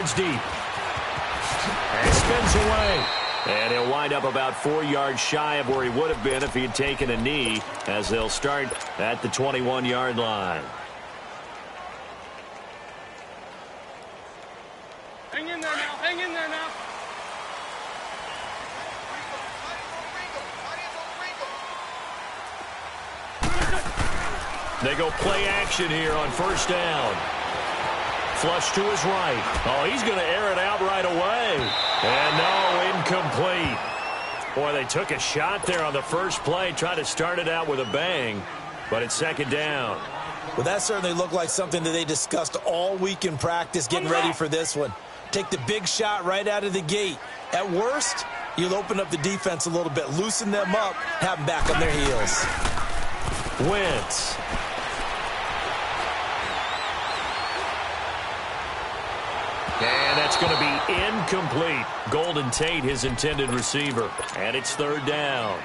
It's deep. And spins away. And he'll wind up about 4 yards shy of where he would have been if he had taken a knee, as they'll start at the 21-yard line. Hang in there now. Hang in there now. They go play action here on first down. Flush to his right. Oh, he's going to air it out right away. And no, incomplete. Boy, they took a shot there on the first play, tried to start it out with a bang, but it's second down. Well, that certainly looked like something that they discussed all week in practice, getting ready for this one. Take the big shot right out of the gate. At worst, you'll open up the defense a little bit, loosen them up, have them back on their heels. Wentz. And that's going to be incomplete. Golden Tate, his intended receiver. And it's third down.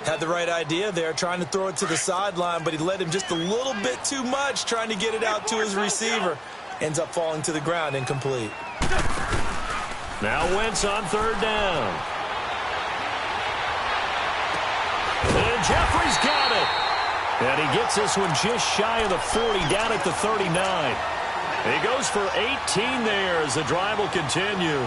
Had the right idea there, trying to throw it to the sideline, but he led him just a little bit too much, trying to get it out to his receiver. Ends up falling to the ground, incomplete. Now Wentz on third down. And Jeffrey's got it. And he gets this one just shy of the 40, down at the 39. He goes for 18 there as the drive will continue.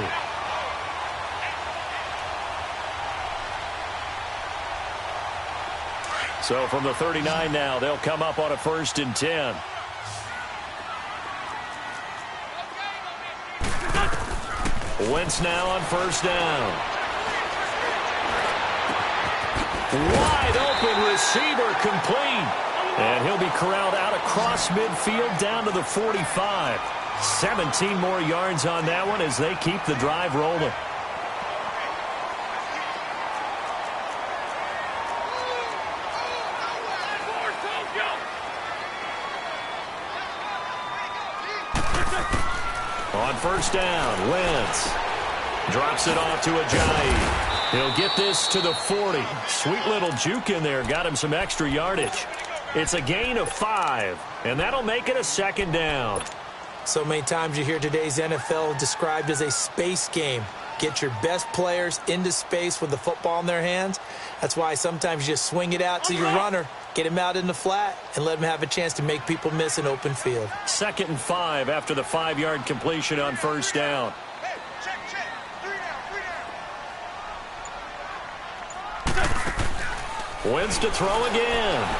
So from the 39 now, they'll come up on a 1st and 10. Wentz now on first down. Wide open receiver, complete. And he'll be corralled out across midfield down to the 45. 17 more yards on that one as they keep the drive rolling. On first down, Wentz drops it off to Ajayi. He'll get this to the 40. Sweet little juke in there. Got him some extra yardage. It's a gain of 5, and that'll make it a second down. So many times you hear today's NFL described as a space game. Get your best players into space with the football in their hands. That's why sometimes you just swing it out to your runner, get him out in the flat, and let him have a chance to make people miss an open field. 2nd and 5 after the 5-yard completion on first down. Wentz to throw again.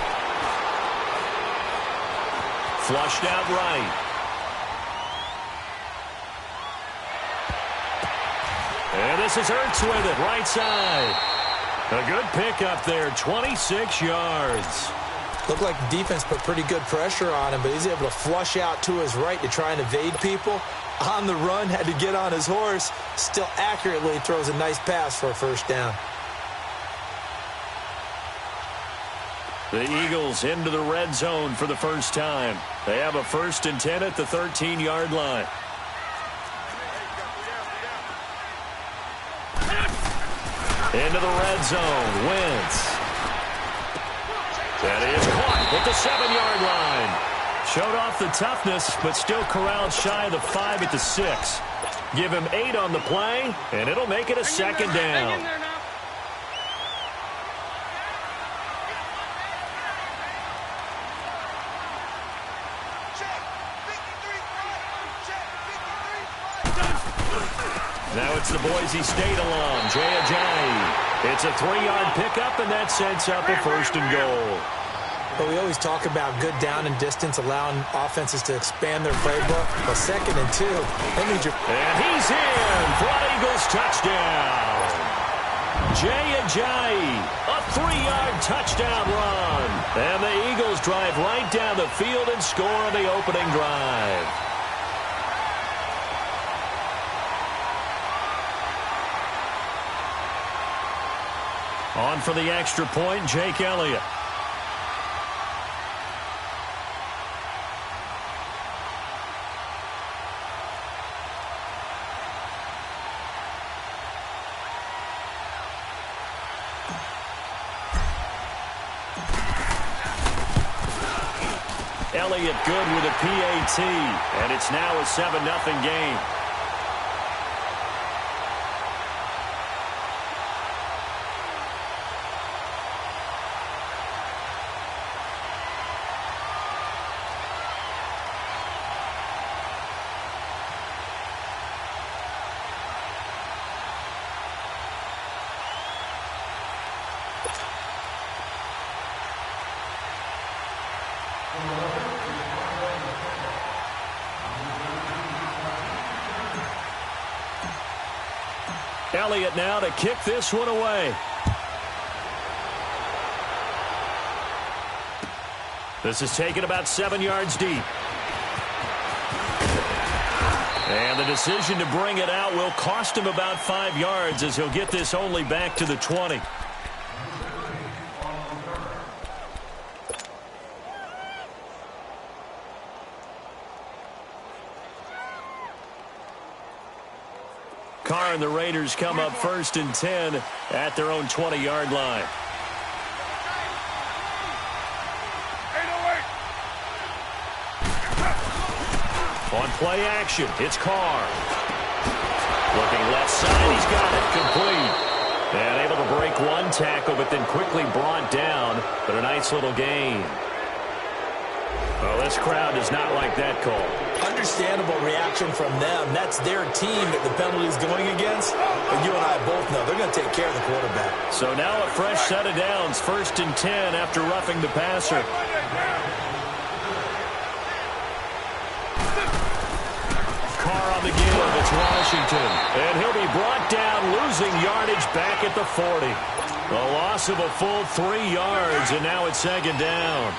Flushed out right. And this is Ertz with it, right side. A good pickup there, 26 yards. Looked like the defense put pretty good pressure on him, but he's able to flush out to his right to try and evade people. On the run, had to get on his horse. Still accurately throws a nice pass for a first down. The Eagles into the red zone for the first time. They have a 1st and 10 at the 13-yard line. Into the red zone, Wentz. That is caught at the 7-yard line. Showed off the toughness, but still corralled shy of the 5 at the 6. Give him 8 on the play, and it'll make it a second down. Now it's the Boise State alum, Jay Ajayi. It's a 3-yard pickup, and that sets up a 1st and goal. But we always talk about good down and distance, allowing offenses to expand their playbook. Well, 2nd and 2. That means you're... And he's in for an Eagles touchdown. Jay Ajayi, a 3-yard touchdown run. And the Eagles drive right down the field and score on the opening drive. On for the extra point, Jake Elliott. Elliott good with a PAT, and it's now a 7-0 game. Elliott now to kick this one away. This is taken about 7 yards deep. And the decision to bring it out will cost him about 5 yards as he'll get this only back to the 20. Carr and the Raiders come up 1st and 10 at their own 20-yard line. On play action, it's Carr. Looking left side, he's got it, complete. And able to break one tackle, but then quickly brought down. But a nice little gain. Well, this crowd does not like that call. Understandable reaction from them. That's their team that the penalty is going against. But you and I both know they're going to take care of the quarterback. So now a fresh set of downs, 1st and 10 after roughing the passer. The give, it's Washington, and he'll be brought down, losing yardage back at the 40. A loss of a full 3 yards, and now it's 2nd down.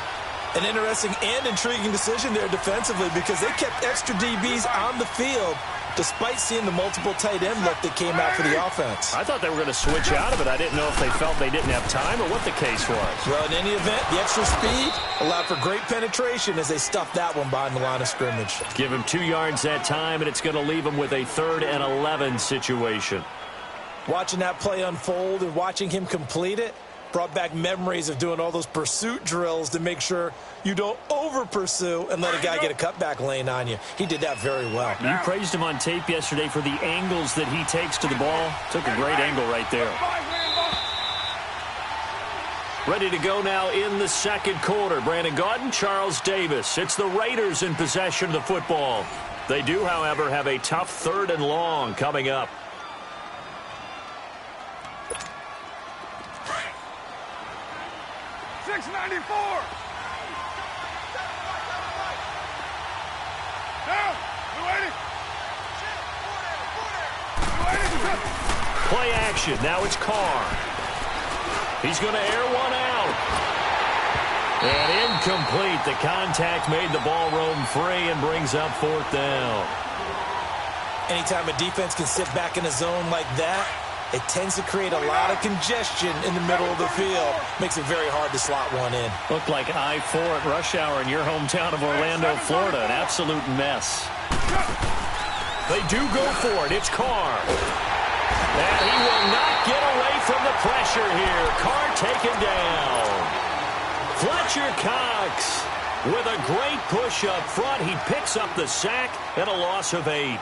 An interesting and intriguing decision there defensively because they kept extra DBs on the field despite seeing the multiple tight end look that came out for the offense. I thought they were going to switch out of it. I didn't know if they felt they didn't have time or what the case was. Well, in any event, the extra speed allowed for great penetration as they stuffed that one behind the line of scrimmage. Give him 2 yards that time, and it's going to leave him with a 3rd and 11 situation. Watching that play unfold and watching him complete it brought back memories of doing all those pursuit drills to make sure you don't over-pursue and let a guy get a cutback lane on you. He did that very well. You praised him on tape yesterday for the angles that he takes to the ball. Took a great angle right there. Ready to go now in the 2nd quarter. Brandon Gaudin, Charles Davis. It's the Raiders in possession of the football. They do, however, have a tough 3rd and long coming up. Play action. Now it's Carr. He's going to air one out. And incomplete. The contact made the ball roam free and brings up 4th down. Anytime a defense can sit back in a zone like that, it tends to create a lot of congestion in the middle of the field. Makes it very hard to slot one in. Looked like I-4 at rush hour in your hometown of Orlando, Florida. An absolute mess. They do go for it. It's Carr. And he will not get away from the pressure here. Carr taken down. Fletcher Cox with a great push up front. He picks up the sack and a loss of 8.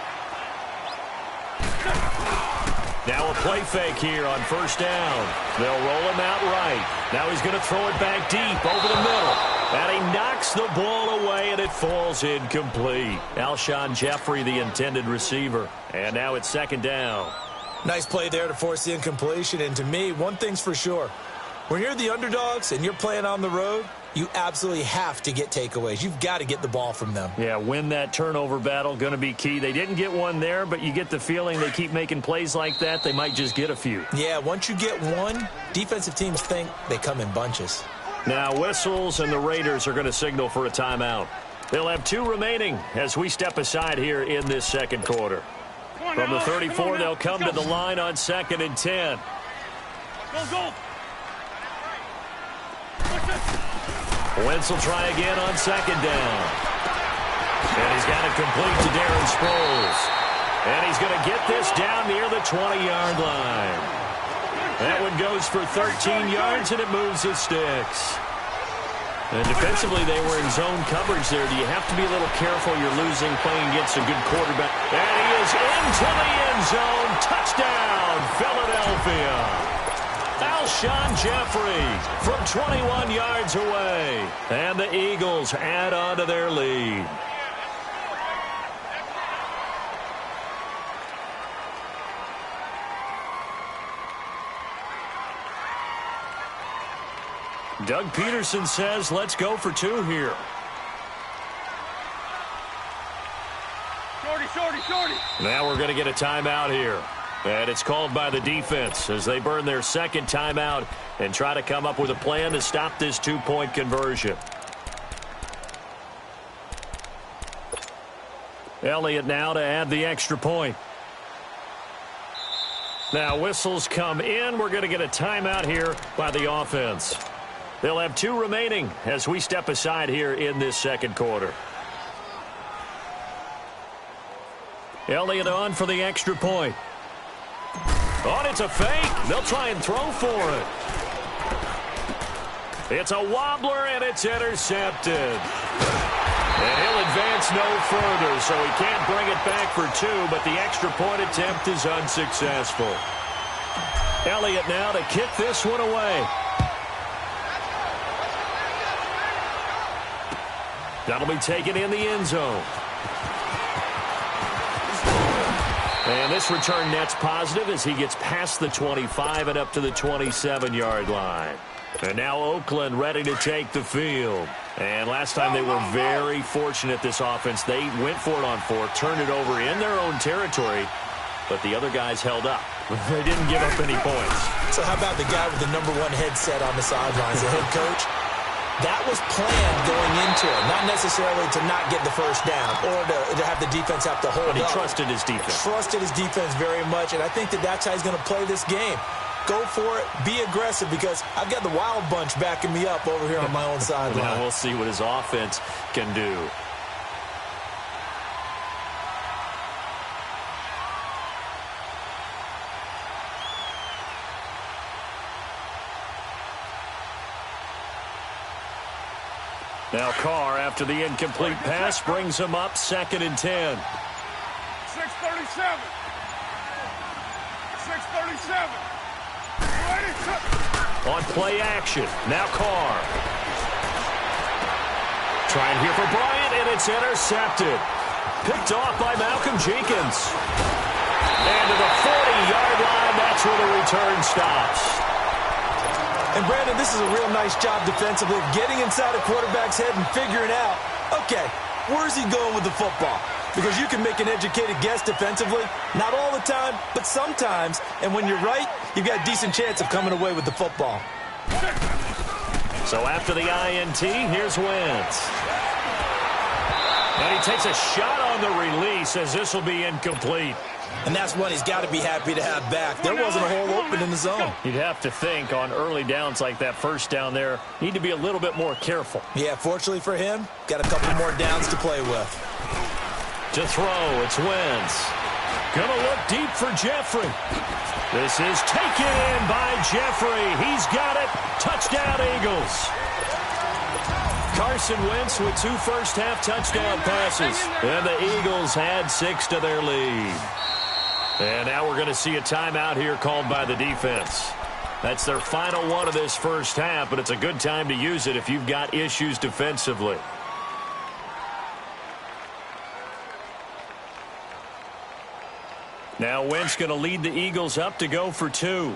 Now a play fake here on 1st down. They'll roll him out right. Now he's going to throw it back deep over the middle. And he knocks the ball away, and it falls incomplete. Alshon Jeffrey, the intended receiver. And now it's 2nd down. Nice play there to force the incompletion. And to me, one thing's for sure. When you're the underdogs and you're playing on the road, you absolutely have to get takeaways. You've got to get the ball from them. Yeah, win that turnover battle, going to be key. They didn't get one there, but you get the feeling they keep making plays like that, they might just get a few. Yeah, once you get one, defensive teams think they come in bunches. Now whistles, and the Raiders are going to signal for a timeout. They'll have 2 remaining as we step aside here in this 2nd quarter. From the 34, they'll come to the line on 2nd and 10. Go. Wentz will try again on 2nd down. And he's got it complete to Darren Sproles. And he's going to get this down near the 20-yard line. That one goes for 13 yards, and it moves the sticks. And defensively, they were in zone coverage there. Do you have to be a little careful? You're losing playing against a good quarterback. And he is into the end zone. Touchdown, Philadelphia. Alshon Jeffrey from 21 yards away. And the Eagles add on to their lead. Doug Peterson says, let's go for 2 here. Shorty. Now we're going to get a timeout here. And it's called by the defense as they burn their second timeout and try to come up with a plan to stop this two-point conversion. Elliott now to add the extra point. Now whistles come in. We're going to get a timeout here by the offense. They'll have 2 remaining as we step aside here in this second quarter. Elliott on for the extra point. Oh, it's a fake. They'll try and throw for it. It's a wobbler, and it's intercepted. And he'll advance no further, so he can't bring it back for 2, but the extra point attempt is unsuccessful. Elliott now to kick this one away. That'll be taken in the end zone. And this return net's positive as he gets past the 25 and up to the 27-yard line. And now Oakland ready to take the field. And last time they were very fortunate, this offense. They went for it on 4, turned it over in their own territory, but the other guys held up. They didn't give up any points. So how about the guy with the number 1 headset on the sidelines, the head coach? That was planned going into it, not necessarily to not get the first down or to have the defense have to hold up. But he trusted his defense. Trusted his defense very much, and I think that's how he's going to play this game. Go for it, be aggressive, because I've got the wild bunch backing me up over here on my own sideline. Now we'll see what his offense can do. Now Carr, after the incomplete pass, brings him up 2nd and 10. 6:37. 6:37. On play action, now Carr. Trying here for Bryant, and it's intercepted. Picked off by Malcolm Jenkins. And to the 40-yard line, that's where the return stops. And, Brandon, this is a real nice job defensively of getting inside a quarterback's head and figuring out, okay, where's he going with the football? Because you can make an educated guess defensively. Not all the time, but sometimes. And when you're right, you've got a decent chance of coming away with the football. So after the INT, here's Wentz. And he takes a shot on the release as this will be incomplete. And that's one he's got to be happy to have back. There wasn't a hole open in the zone. You'd have to think on early downs like that first down there, need to be a little bit more careful. Yeah, fortunately for him, got a couple more downs to play with. To throw, it's Wentz. Gonna look deep for Jeffrey. This is taken in by Jeffrey. He's got it. Touchdown, Eagles. Carson Wentz with 2 first-half touchdown passes. And the Eagles add 6 to their lead. And now we're going to see a timeout here called by the defense. That's their final one of this first half, but it's a good time to use it if you've got issues defensively. Now Wentz going to lead the Eagles up to go for 2.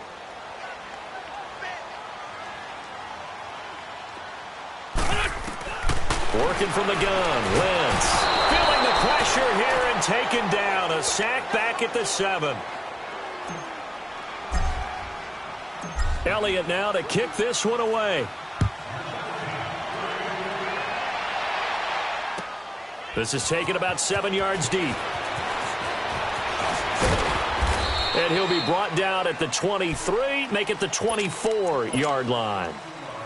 Working from the gun, Wentz feeling the pressure here and taken down. A sack back at the 7. Elliott now to kick this one away. This is taken about 7 yards deep. And he'll be brought down at the 23, make it the 24-yard line.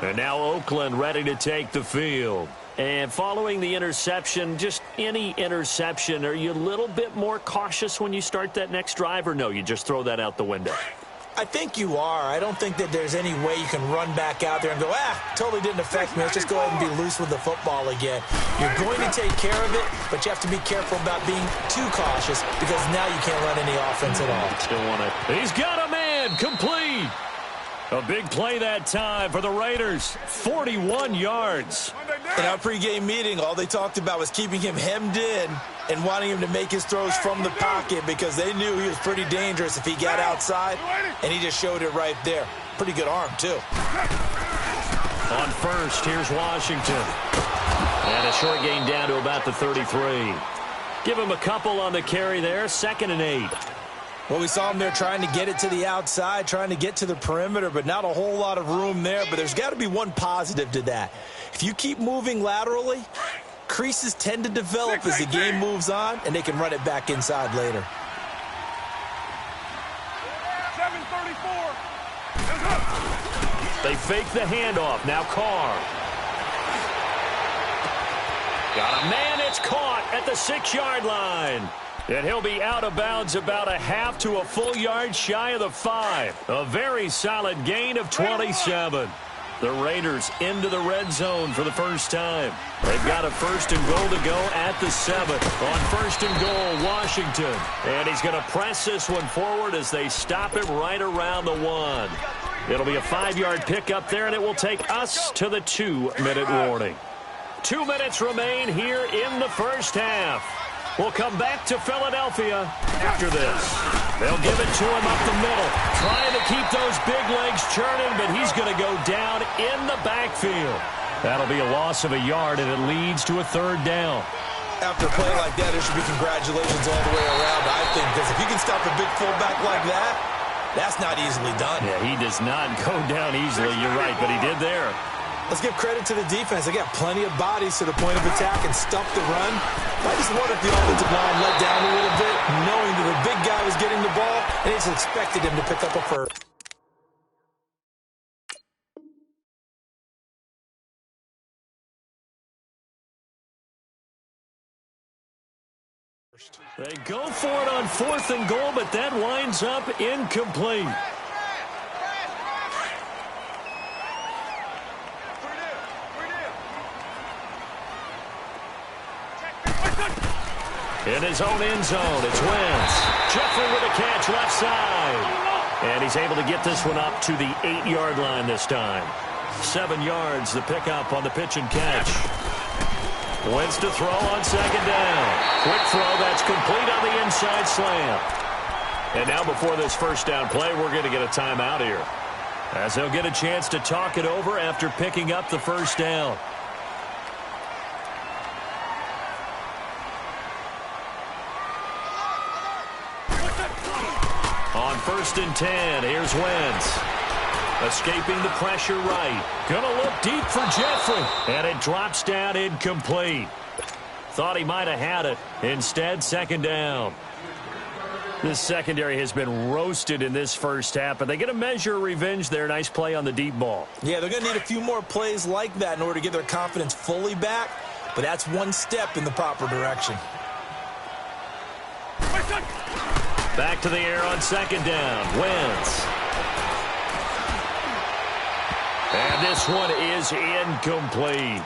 And now Oakland ready to take the field. And following the interception, just any interception, are you a little bit more cautious when you start that next drive, or no, you just throw that out the window? I think you are. I don't think that there's any way you can run back out there and go, totally didn't affect me. Let's just go ahead and be loose with the football again. You're going to take care of it, but you have to be careful about being too cautious because now you can't run any offense at all. Still want it. He's got a man, complete. A big play that time for the Raiders, 41 yards. In our pregame meeting, all they talked about was keeping him hemmed in and wanting him to make his throws from the pocket because they knew he was pretty dangerous if he got outside, and he just showed it right there. Pretty good arm, too. On first, here's Washington. And a short gain down to about the 33. Give him a couple on the carry there, 2nd and 8. Well, we saw him there trying to get it to the outside, trying to get to the perimeter, but not a whole lot of room there. But there's got to be one positive to that. If you keep moving laterally, creases tend to develop as the game moves on, and they can run it back inside later. 7:34. They fake the handoff. Now Carr. Got a man. It's caught at the 6-yard line. And he'll be out of bounds about a half to a full yard shy of the 5. A very solid gain of 27. The Raiders into the red zone for the first time. They've got a 1st and goal to go at the 7. On 1st and goal, Washington. And he's going to press this one forward as they stop him right around the 1. It'll be a 5-yard pickup there, and it will take us to the 2-minute warning. 2 minutes remain here in the first half. We'll come back to Philadelphia after this. They'll give it to him up the middle, trying to keep those big legs churning, but he's going to go down in the backfield. That'll be a loss of a yard, and it leads to a 3rd down. After a play like that, there should be congratulations all the way around, I think, because if you can stop a big fullback like that, that's not easily done. Yeah, he does not go down easily. You're right, but he did there. Let's give credit to the defense. They got plenty of bodies to the point of attack and stuff the run. I just wonder if the offensive line let down a little bit, knowing that the big guy was getting the ball, and they just expected him to pick up a first. They go for it on 4th and goal, but that winds up incomplete. In his own end zone, it's Wentz. Jeffrey with a catch left side. And he's able to get this one up to the 8-yard line this time. 7 yards, the pickup on the pitch and catch. Wentz to throw on 2nd down. Quick throw, that's complete on the inside slant. And now before this 1st down play, we're going to get a timeout here, as they'll get a chance to talk it over after picking up the 1st down. On 1st and 10, here's Wentz. Escaping the pressure right. Gonna look deep for Jeffrey. And it drops down incomplete. Thought he might have had it. Instead, 2nd down. This secondary has been roasted in this first half, but they get a measure of revenge there. Nice play on the deep ball. Yeah, they're going to need a few more plays like that in order to get their confidence fully back, but that's one step in the proper direction. Back to the air on 2nd down. Wentz. And this one is incomplete.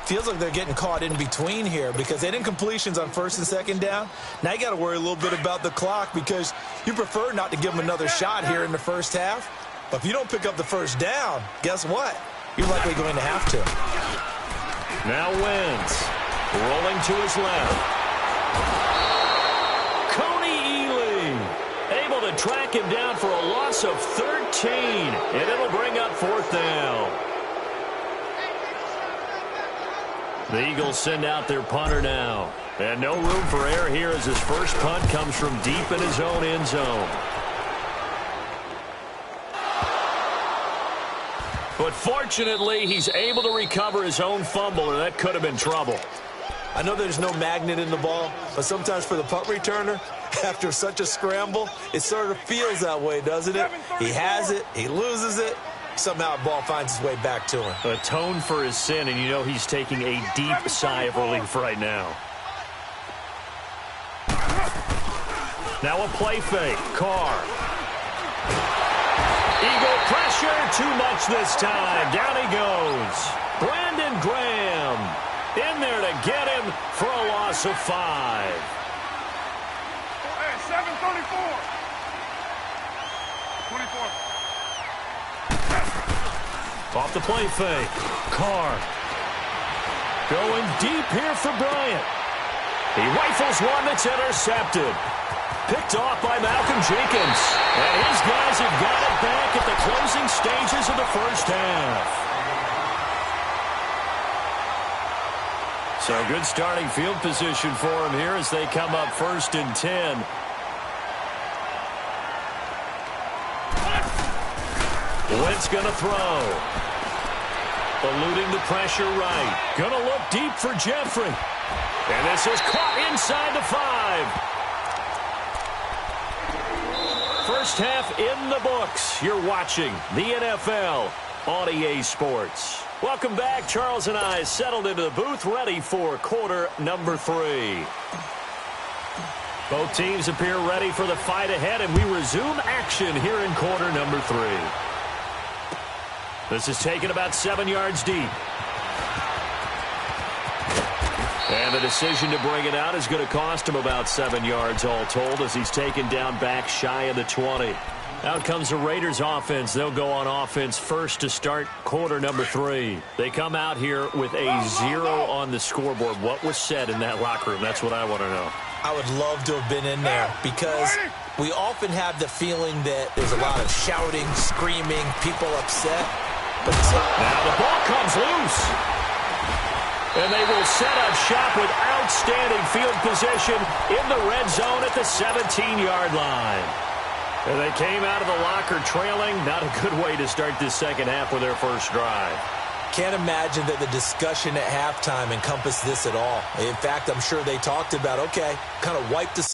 Feels like they're getting caught in between here because they didn't incompletions on 1st and 2nd down. Now you got to worry a little bit about the clock because you prefer not to give them another shot here in the first half. But if you don't pick up the 1st down, guess what? You're likely going to have to. Now Wentz rolling to his left. Coney Ealy able to track him down for a loss of 13, and it'll bring up 4th down. The Eagles send out their punter now. And no room for error here as his first punt comes from deep in his own end zone. But fortunately, he's able to recover his own fumble, or that could have been trouble. I know there's no magnet in the ball, but sometimes for the punt returner, after such a scramble, it sort of feels that way, doesn't it? He has it, he loses it, somehow the ball finds its way back to him. Atone for his sin, and you know he's taking a deep sigh of relief right now. Now a play fake. Carr. Eagle pressure, too much this time. Down he goes. Brandon Graham in there to get him for a loss of 5. Hey, 7:34. 24. Off the play fake. Carr. Going deep here for Bryant. He rifles one that's intercepted. Picked off by Malcolm Jenkins. And his guys have got it back at the closing stages of the first half. So good starting field position for him here as they come up 1st and 10. Wentz going to throw. Eluding the pressure right. Going to look deep for Jeffrey. And this is caught inside the 5. First half in the books. You're watching the NFL on EA Sports. Welcome back. Charles and I settled into the booth, ready for quarter number 3. Both teams appear ready for the fight ahead, and we resume action here in quarter number 3. This is taken about 7 yards deep. And the decision to bring it out is going to cost him about 7 yards all told as he's taken down back shy of the 20. Out comes the Raiders offense. They'll go on offense first to start quarter number 3. They come out here with a 0 on the scoreboard. What was said in that locker room? That's what I want to know. I would love to have been in there because we often have the feeling that there's a lot of shouting, screaming, people upset. But now the ball comes loose. And they will set up shop with outstanding field position in the red zone at the 17-yard line. And they came out of the locker trailing. Not a good way to start this second half with their first drive. Can't imagine that the discussion at halftime encompassed this at all. In fact, I'm sure they talked about, okay, kind of wipe the